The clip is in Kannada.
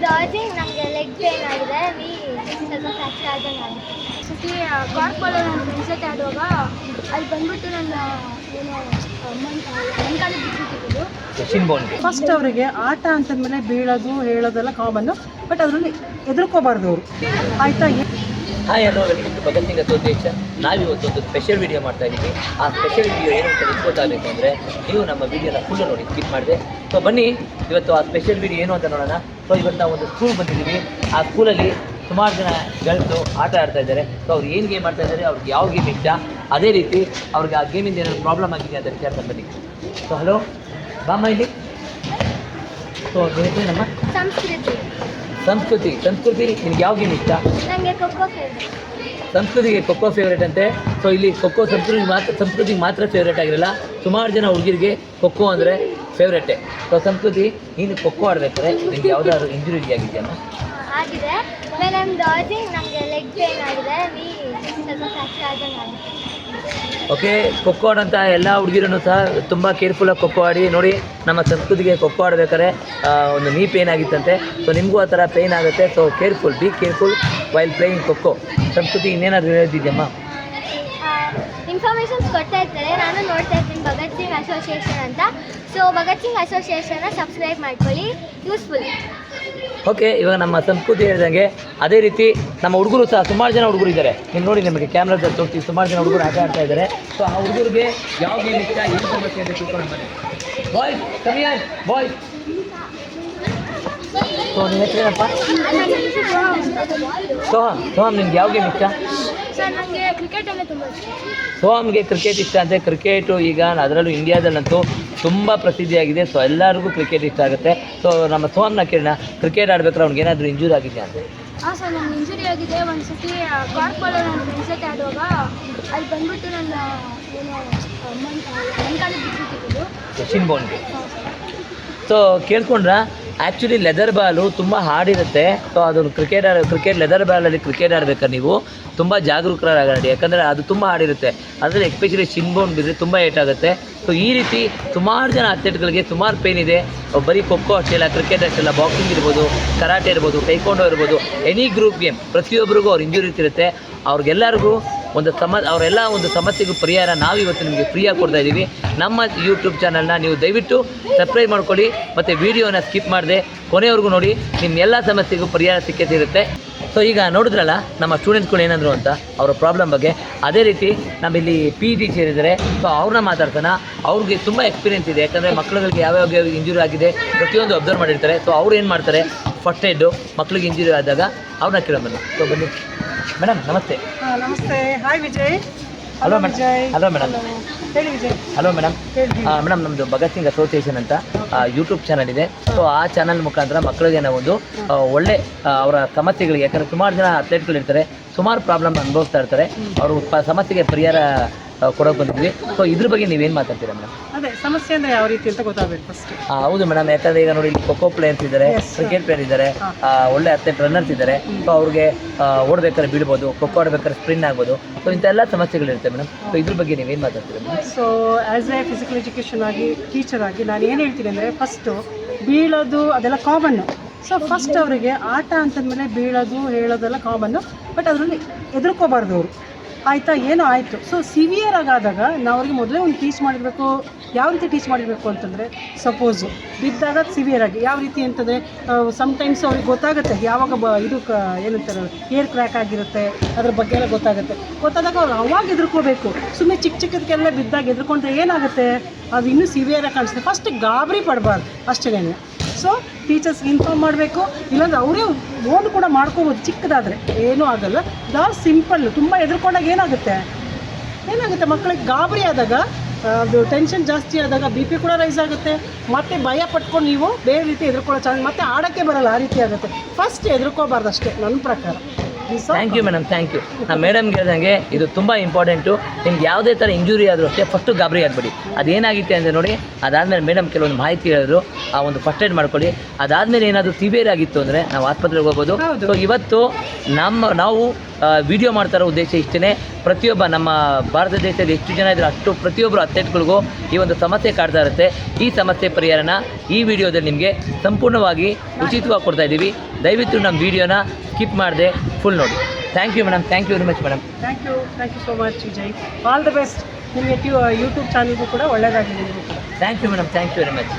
ಲಾಜಿಂಗ್ ನಮಗೆ ಲೆಗ್ ಪೇನ್ ಆಗಿದೆ, ಸ್ವಲ್ಪ ಫ್ರಾಕ್ಚರ್ ಆದಂಗೆ ಸತಿ ಕಾರ್ಕ್ ಬಾಲ್ ನನ್ನ ಫ್ರೆಂಡ್ಸ್ ಜೊತೆ ಆಡುವಾಗ ಅಲ್ಲಿ ಬಂದ್ಬಿಟ್ಟು ನನ್ನ ಮೊಣಕಾಲು ಬಿದ್ದುಬಿಟ್ಟಿದ್ದು. ಫಸ್ಟ್ ಅವರಿಗೆ ಆಟ ಅಂತಂದಮೇಲೆ ಬೀಳೋದು ಹೇಳೋದೆಲ್ಲ ಕಾಮನ್ನು, ಬಟ್ ಅದರಲ್ಲಿ ಹೆದರ್ಕೋಬಾರ್ದು ಅವರು, ಆಯಿತಾ? Hi hello, welcome to Bhagat Singh association. ನಾವಿವತ್ತು ಒಂದು ಸ್ಪೆಷಲ್ ವಿಡಿಯೋ ಮಾಡ್ತಾ ಇದ್ದೀವಿ. ಆ ಸ್ಪೆಷಲ್ ವಿಡಿಯೋ ಏನು ಅಂತ ಗೊತ್ತಾಗಬೇಕು ಅಂದರೆ ನೀವು ನಮ್ಮ ವಿಡಿಯೋನ ಫುಲ್ಲು ನೋಡಿ, ಸ್ಕಿಪ್ ಮಾಡಿದೆ. ಸೊ ಬನ್ನಿ ಇವತ್ತು ಆ ಸ್ಪೆಷಲ್ ವಿಡಿಯೋ ಏನು ಅಂತ ನೋಡೋಣ. ಸೊ ಇವತ್ತು ನಾವು ಒಂದು ಸ್ಕೂಲ್ ಬಂದಿದ್ದೀವಿ. ಆ ಸ್ಕೂಲಲ್ಲಿ ಸುಮಾರು ಜನ ಗರ್ಲ್ಸು ಆಟ ಆಡ್ತಾ ಇದ್ದಾರೆ. ಸೊ ಅವ್ರು ಏನು ಗೇಮ್ ಆಡ್ತಾ ಇದ್ದಾರೆ, ಅವ್ರಿಗೆ ಯಾವ ಗೇಮ್ ಇಷ್ಟ, ಅದೇ ರೀತಿ ಅವ್ರಿಗೆ ಆ ಗೇಮಿಂದ ಏನಾದ್ರು ಪ್ರಾಬ್ಲಮ್ ಆಗಿದೆ ಅಂತ ವಿಚಾರಿಸ್ಕೊಂಡು ಬನ್ನಿ. ಸೊ ಹಲೋ ಬಾಮ್ಮ ಇಲ್ಲಿ. ಸೊ ಏನಂದ್ರೆ ನಮ್ಮ ಸಂಸ್ಕೃತಿ ನಿಮ್ಗೆ ಯಾವ ಗೇಮ್ ಇಷ್ಟ? ನನಗೆ ಖೋಖೋ ಫೇವ್ರೇಟ್. ಸಂಸ್ಕೃತಿಗೆ ಖೋಖೋ ಫೇವ್ರೇಟ್ ಅಂತೆ. ಸೊ ಇಲ್ಲಿ ಖೋಖೋ ಸಂಸ್ಕೃತಿಗೆ ಮಾತ್ರ ಫೇವ್ರೇಟ್ ಆಗಿರಲ್ಲ, ಸುಮಾರು ಜನ ಹುಡುಗಿರಿಗೆ ಖೋಖೋ ಅಂದರೆ ಫೇವ್ರೇಟೇ. ಸೊ ಸಂಸ್ಕೃತಿ, ನೀನು ಖೋಖೋ ಆಡಬೇಕಾದ್ರೆ ನಿಮ್ಗೆ ಯಾವುದಾದ್ರು ಇಂಜುರಿ ಆಗಿದೆಯಮ್ಮ? ಆಗಿದೆ. ಆಮೇಲೆ ಲಾಜಿಂಗ್ ನಮಗೆ ಲೆಗ್ ಪೇನ್ ಆಗಿದೆ, ಸ್ವಲ್ಪ ಫ್ರಾಕ್ಚರ್ ಆದಂಗೆ ಆಗಿದೆ. ಓಕೆ, ಖೋಖೋ ಆಡೋಂಥ ಎಲ್ಲ ಹುಡುಗಿರನ್ನು ಸಹ ತುಂಬ ಕೇರ್ಫುಲ್ಲಾಗಿ ಖೋಖೋ ಆಡಿ ನೋಡಿ. ನಮ್ಮ ಸಂಸ್ಕೃತಿಗೆ ಖೋಖೋ ಆಡಬೇಕಾದ್ರೆ ಒಂದು ನೀ ಪೇನ್ ಆಗಿತ್ತಂತೆ. ಸೊ ನಿಮಗೂ ಆ ಥರ ಪೇನ್ ಆಗುತ್ತೆ. So be careful while playing kho kho. ಸಂಸ್ಕೃತಿ ಇನ್ನೇನಾದರೂ ಹೇಳಿದ್ಯಮ್ಮ? ಇನ್ಫಾರ್ಮೇಷನ್ಸ್ ಕೊಡ್ತಾ ಇರ್ತಾರೆ, ನಾನು ನೋಡ್ತಾ ಇರ್ತೀನಿ ಭಗತ್ ಸಿಂಗ್ ಅಸೋಸಿಯೇಷನ್ ಅಂತ. ಸೊ ಭಗತ್ ಸಿಂಗ್ ಅಸೋಸಿಯೇಷನ್ನ ಸಬ್ಸ್ಕ್ರೈಬ್ ಮಾಡ್ಕೊಳ್ಳಿ, ಯೂಸ್ಫುಲ್. ಓಕೆ, ಇವಾಗ ನಮ್ಮ ಸಂಸ್ಕೃತಿ ಹೇಳಿದಂಗೆ ಅದೇ ರೀತಿ ನಮ್ಮ ಹುಡುಗರು ಸಹ ಸುಮಾರು ಜನ ಹುಡುಗರು ಇದ್ದಾರೆ. ನೀವು ನೋಡಿ, ನಿಮಗೆ ಕ್ಯಾಮ್ರಾದಲ್ಲಿ ತೋರಿಸಿ ಸುಮಾರು ಜನ ಹುಡುಗರು ಆಟ ಆಡ್ತಾ ಇದ್ದಾರೆ. ಸೊ ಆ ಹುಡುಗರಿಗೆ ಯಾವ ಗೇಮ್ ಇಷ್ಟ, ಏನು ಸಮಸ್ಯೆ ಅಂತ ತಿಳ್ಕೊಂಡು ಬನ್ನಿ. Boys ಕಮಿಯಾನ್ boys. ಸೊ ನಿಮ್ಮ ಹೆಸರೇನಪ್ಪ? ಸೋಹಮ್, ನಿಮ್ಗೆ ಯಾವ ಗೇಮ್ ಇಷ್ಟ? ಸರ್ ನನಗೆ ಕ್ರಿಕೆಟ್ ಅಂದರೆ ತುಂಬ ಇಷ್ಟ. ಸೋಹಮ್ಗೆ ಕ್ರಿಕೆಟ್ ಇಷ್ಟ ಅಂತೆ. ಕ್ರಿಕೆಟು ಈಗ ಅದರಲ್ಲೂ ಇಂಡಿಯಾದಲ್ಲಂತೂ ತುಂಬ ಪ್ರಸಿದ್ಧಿಯಾಗಿದೆ. ಸೊ ಎಲ್ಲರಿಗೂ ಕ್ರಿಕೆಟ್ ಇಷ್ಟ ಆಗುತ್ತೆ. ಸೊ ನಮ್ಮ ಸೋಹಮ್ನ ಕೇಳೋಣ, ಕ್ರಿಕೆಟ್ ಆಡ್ಬೇಕಾದ್ರೆ ಅವ್ನಿಗೆ ಏನಾದರೂ ಇಂಜೂರಿ ಆಗಿದೆಯಾ ಅಂತ? ಹಾಂ ಸರ್, ನನಗೆ ಇಂಜುರಿ ಆಗಿದೆ. ಒಂದು ಸತಿ ಕಾರ್ಕ್ ಬಾಲ್ ನನ್ನ ಫ್ರೆಂಡ್ಸ್ ಜೊತೆ ಆಡುವಾಗ ಅಲ್ಲಿ ಬಂದ್ಬಿಟ್ಟು ನನ್ನ ಮೊಣಕಾಲು ಬಿದ್ದುಬಿಟ್ಟಿದ್ದು. ಶಿನ್ ಬೋನ್ಗೆ. ಸೊ ಕೇಳ್ಕೊಂಡ್ರ, ಆ್ಯಕ್ಚುಲಿ ಲೆದರ್ ಬಾಲು ತುಂಬ ಹಾರ್ಡಿರುತ್ತೆ. ಸೊ ಅದನ್ನು ಕ್ರಿಕೆಟ್ ಲೆದರ್ ಬಾಲಲ್ಲಿ ಕ್ರಿಕೆಟ್ ಆಡಬೇಕಾದ್ರೆ ನೀವು ತುಂಬ ಜಾಗರೂಕರಾಗಿ, ಯಾಕಂದರೆ ಅದು ತುಂಬ ಹಾರ್ಡಿರುತ್ತೆ. ಅಂದರೆ ಎಸ್ಪೆಷಲಿ ಶಿನ್ ಬೋನ್ ಬಿದ್ದರೆ ತುಂಬ ಏಟಾಗುತ್ತೆ. ಸೊ ಈ ರೀತಿ ಸುಮಾರು ಜನ ಅಥ್ಲೆಟ್ಗಳಿಗೆ ಸುಮಾರು ಪೇನ್ ಇದೆ. ಬರೀ ಖೋಖೋ ಅಷ್ಟೇ ಇಲ್ಲ, ಕ್ರಿಕೆಟ್ ಅಷ್ಟೇ ಇಲ್ಲ, ಬಾಕ್ಸಿಂಗ್ ಇರ್ಬೋದು, ಕರಾಟೆ ಇರ್ಬೋದು, ಟೈಕೊಂಡೋ ಇರ್ಬೋದು, ಎನಿ ಗ್ರೂಪ್ ಗೇಮ್ ಪ್ರತಿಯೊಬ್ಬರಿಗೂ ಅವ್ರ ಇಂಜುರಿ ಇರುತ್ತೆ. ಅವ್ರಿಗೆಲ್ಲರಿಗೂ ಅವರೆಲ್ಲ ಒಂದು ಸಮಸ್ಯೆಗೂ ಪರಿಹಾರ ನಾವಿವತ್ತು ನಿಮಗೆ ಫ್ರೀಯಾಗಿ ಕೊಡ್ತಾ ಇದ್ದೀವಿ. ನಮ್ಮ ಯೂಟ್ಯೂಬ್ ಚಾನಲ್ನ ನೀವು ದಯವಿಟ್ಟು ಸಬ್ಸ್ಕ್ರೈಬ್ ಮಾಡ್ಕೊಳ್ಳಿ ಮತ್ತು ವೀಡಿಯೋನ ಸ್ಕಿಪ್ ಮಾಡದೆ ಕೊನೆವರೆಗೂ ನೋಡಿ. ನಿಮ್ಮ ಎಲ್ಲ ಸಮಸ್ಯೆಗೂ ಪರಿಹಾರ ಸಿಕ್ಕೇ. ಸೊ ಈಗ ನೋಡಿದ್ರಲ್ಲ ನಮ್ಮ ಸ್ಟೂಡೆಂಟ್ಸ್ಗಳು ಏನಂದ್ರು ಅಂತ ಅವರ ಪ್ರಾಬ್ಲಮ್ ಬಗ್ಗೆ. ಅದೇ ರೀತಿ ನಮ್ಮಲ್ಲಿ PE ಸೇರಿದ್ದಾರೆ. ಸೊ ಅವ್ರನ್ನ ಮಾತಾಡ್ತಾನೆ. ಅವ್ರಿಗೆ ತುಂಬ ಎಕ್ಸ್ಪೀರಿಯೆನ್ಸ್ ಇದೆ, ಯಾಕಂದರೆ ಮಕ್ಕಳುಗಳಿಗೆ ಯಾವ್ಯಾವ ಇಂಜುರಿ ಆಗಿದೆ ಪ್ರತಿಯೊಂದು ಅಬ್ಸರ್ವ್ ಮಾಡಿರ್ತಾರೆ. ಸೊ ಅವ್ರು ಏನು ಮಾಡ್ತಾರೆ, ಫಸ್ಟ್ ಏಡು ಮಕ್ಕಳಿಗೆ ಇಂಜುರಿ ಆದಾಗ ಅವ್ರನ್ನ ಕೇಳೋಣ. ಸೊ ಬನ್ನಿ ಮೇಡಮ್. ನಮಸ್ತೆ. ನಮಸ್ತೆ. Hi Vijay. Hello madam. Hello madam. ಹೇಳಿ ವಿಜಯ್. Hello madam. ಮೇಡಮ್, ನಮ್ಮದು ಭಗತ್ ಸಿಂಗ್ ಅಸೋಸಿಯೇಷನ್ ಅಂತ ಯೂಟ್ಯೂಬ್ ಚಾನಲ್ ಇದೆ. ಸೊ ಆ ಚಾನಲ್ ಮುಖಾಂತರ ಮಕ್ಕಳಿಗೆ ನಾವು ಒಂದು ಒಳ್ಳೆ ಅವರ ಸಮಸ್ಯೆಗಳಿಗೆ, ಯಾಕಂದರೆ ಸುಮಾರು ಜನ ಅಥ್ಲೆಟ್ಗಳಿರ್ತಾರೆ, ಸುಮಾರು ಪ್ರಾಬ್ಲಮ್ ಅನುಭವಿಸ್ತಾ ಇರ್ತಾರೆ, ಅವರು ಸಮಸ್ಯೆಗೆ ಪರಿಹಾರ ಕೊಡೋಕೆ ಬಂದಿದ್ವಿ. ಸೊ ಇದ್ರ ಬಗ್ಗೆ ನೀವೇನು ಮಾತಾಡ್ತೀರಾ ಮೇಡಮ್? ಅದೇ ಸಮಸ್ಯೆ ಅಂದರೆ ಯಾವ ರೀತಿ ಅಂತ ಗೊತ್ತಾಗಬೇಕು ಫಸ್ಟ್. ಹೌದು ಮೇಡಮ್, ಯಾಕಂದರೆ ಈಗ ನೋಡಿ, ಇಲ್ಲಿ ಖೋಖೋ ಪ್ಲೇಯರ್ಸ್ ಇದ್ದಾರೆ, ಕ್ರಿಕೆಟ್ ಪ್ಲೇಯರ್ ಇದ್ದಾರೆ, ಒಳ್ಳೆ ಅಥ್ಲೆಟ್ ರನ್ನರ್ಸ್ ಇದ್ದಾರೆ. ಸೊ ಅವ್ರಿಗೆ ಓಡಬೇಕಾದ್ರೆ ಬೀಳ್ಬೋದು, ಖೋಖೋ ಆಡಬೇಕಾದ್ರೆ ಸ್ಪ್ರಿನ್ ಆಗ್ಬೋದು. ಸೊ ಇಂಥೆಲ್ಲ ಸಮಸ್ಯೆಗಳಿರುತ್ತೆ ಮೇಡಮ್. ಸೊ ಇದ್ರ ಬಗ್ಗೆ ನೀವೇನು ಮಾತಾಡ್ತೀರಾ madam? So as a physical education ಆಗಿ, ಟೀಚರ್ ಆಗಿ ನಾನು ಏನು ಹೇಳ್ತೀನಿ ಅಂದರೆ, ಫಸ್ಟು ಬೀಳೋದು ಅದೆಲ್ಲ ಕಾಮನ್ನು. ಸೊ ಫಸ್ಟ್ ಅವರಿಗೆ ಆಟ ಅಂತಂದಮೇಲೆ ಬೀಳೋದು ಹೇಳೋದೆಲ್ಲ ಕಾಮನ್ನು, ಬಟ್ ಅದರಲ್ಲಿ ಹೆದರ್ಕೋಬಾರ್ದು ಅವರು, ಆಯಿತಾ? ಏನೋ ಆಯಿತು. ಸೊ ಸಿವಿಯರ್ ಆಗಾದಾಗ ನಾವು ಅವ್ರಿಗೆ ಮೊದಲೇ ಒಂದು ಟೀಚ್ ಮಾಡಿರಬೇಕು. ಯಾವ ರೀತಿ ಟೀಚ್ ಮಾಡಿರಬೇಕು ಅಂತಂದರೆ, ಸಪೋಸು ಬಿದ್ದಾಗ ಸಿವಿಯರ್ ಆಗಿ ಯಾವ ರೀತಿ ಅಂತಂದರೆ, ಸಮ್ಟೈಮ್ಸ್ ಅವ್ರಿಗೆ ಗೊತ್ತಾಗುತ್ತೆ ಯಾವಾಗ ಏನಂತಾರೆ ಏರ್ ಕ್ರ್ಯಾಕ್ ಆಗಿರುತ್ತೆ, ಅದ್ರ ಬಗ್ಗೆ ಎಲ್ಲ ಗೊತ್ತಾದಾಗ ಅವ್ರು ಅವಾಗ ಹೆದರ್ಕೋಬೇಕು. ಸುಮ್ಮನೆ ಚಿಕ್ಕದಕ್ಕೆಲ್ಲ ಬಿದ್ದಾಗ ಹೆದರ್ಕೊಂಡ್ರೆ ಏನಾಗುತ್ತೆ, ಅದು ಇನ್ನೂ ಸಿವಿಯರಾಗಿ ಕಾಣಿಸುತ್ತೆ. ಫಸ್ಟ್ ಗಾಬರಿ ಪಡಬಾರ್ದು ಅಷ್ಟೇ. ಸೊ ಟೀಚರ್ಸ್ಗೆ ಇನ್ಫಾರ್ಮ್ ಮಾಡಬೇಕು, ಇಲ್ಲಾಂದ್ರೆ ಅವರೇ ಓನ್ ಕೂಡ ಮಾಡ್ಕೋಬೋದು. ಚಿಕ್ಕದಾದರೆ ಏನೂ ಆಗಲ್ಲ. ಸಿಂಪಲ್ಲು. ತುಂಬ ಹೆದರ್ಕೊಂಡಾಗ ಏನಾಗುತ್ತೆ ಮಕ್ಕಳಿಗೆ ಗಾಬರಿ ಆದಾಗ, ಅದು ಟೆನ್ಷನ್ ಜಾಸ್ತಿ ಆದಾಗ BP ಕೂಡ ರೈಸ್ ಆಗುತ್ತೆ. ಮತ್ತು ಭಯ ಪಟ್ಕೊಂಡು ನೀವು ಬೇರೆ ರೀತಿ ಹೆದರ್ಕೊಳ್ಳೋ ಚಾನ್ಸ್, ಮತ್ತು ಆಡೋಕ್ಕೆ ಬರೋಲ್ಲ, ಆ ರೀತಿ ಆಗುತ್ತೆ. ಫಸ್ಟ್ ಹೆದರ್ಕೋಬಾರ್ದು ಅಷ್ಟೇ ನನ್ನ ಪ್ರಕಾರ. Thank you madam, thank you. ನಮ್ಮ ಮೇಡಮ್ ಹೇಳ್ದಂಗೆ ಇದು ತುಂಬ ಇಂಪಾರ್ಟೆಂಟು. ನಿಮ್ಗೆ ಯಾವುದೇ ಥರ ಇಂಜುರಿ ಆದರೂ ಅಷ್ಟೇ ಫಸ್ಟು ಗಾಬರಿ ಆಗಬೇಡಿ. ಅದೇನಾಗಿತ್ತು ಅಂದರೆ ನೋಡಿ, ಅದಾದಮೇಲೆ ಮೇಡಮ್ ಕೆಲವೊಂದು ಮಾಹಿತಿ ಹೇಳಿದ್ರು, ಆ ಒಂದು ಫಸ್ಟ್ ಏಡ್ ಮಾಡ್ಕೊಳ್ಳಿ. ಅದಾದಮೇಲೆ ಏನಾದರೂ ಸಿವಿಯರ್ ಆಗಿತ್ತು ಅಂದರೆ ನಾವು ಆಸ್ಪತ್ರೆಗೆ ಹೋಗ್ಬೋದು. ಸೊ ಇವತ್ತು ನಾವು ವಿಡಿಯೋ ಮಾಡ್ತಾರೋ ಉದ್ದೇಶ ಇಷ್ಟೇ. ಪ್ರತಿಯೊಬ್ಬ ನಮ್ಮ ಭಾರತ ದೇಶದಲ್ಲಿ ಎಷ್ಟು ಜನ ಇದ್ದಾರೆ ಅಷ್ಟು ಪ್ರತಿಯೊಬ್ಬರು ಅಥ್ಲೆಟ್ಗಳಿಗೂ ಈ ಒಂದು ಸಮಸ್ಯೆ ಕಾಡ್ತಾ ಇರುತ್ತೆ. ಈ ಸಮಸ್ಯೆ ಪರಿಹಾರನ ಈ ವಿಡಿಯೋದಲ್ಲಿ ನಿಮಗೆ ಸಂಪೂರ್ಣವಾಗಿ ಉಚಿತವಾಗಿ ಕೊಡ್ತಾ ಇದ್ದೀವಿ. ದಯವಿಟ್ಟು ನಮ್ಮ ವಿಡಿಯೋನ ಸ್ಕಿಪ್ ಮಾಡದೆ ಫುಲ್ ನೋಡಿ. Thank you madam, thank you very much madam. Thank you so much Vijay. All the best. ನಿಮಗೆ ಯೂಟ್ಯೂಬ್ ಚಾನಲ್ಗೂ ಕೂಡ ಒಳ್ಳೆಯದಾಗಲಿ ನಿಮಗೂ ಕೂಡ. Thank you madam, thank you very much.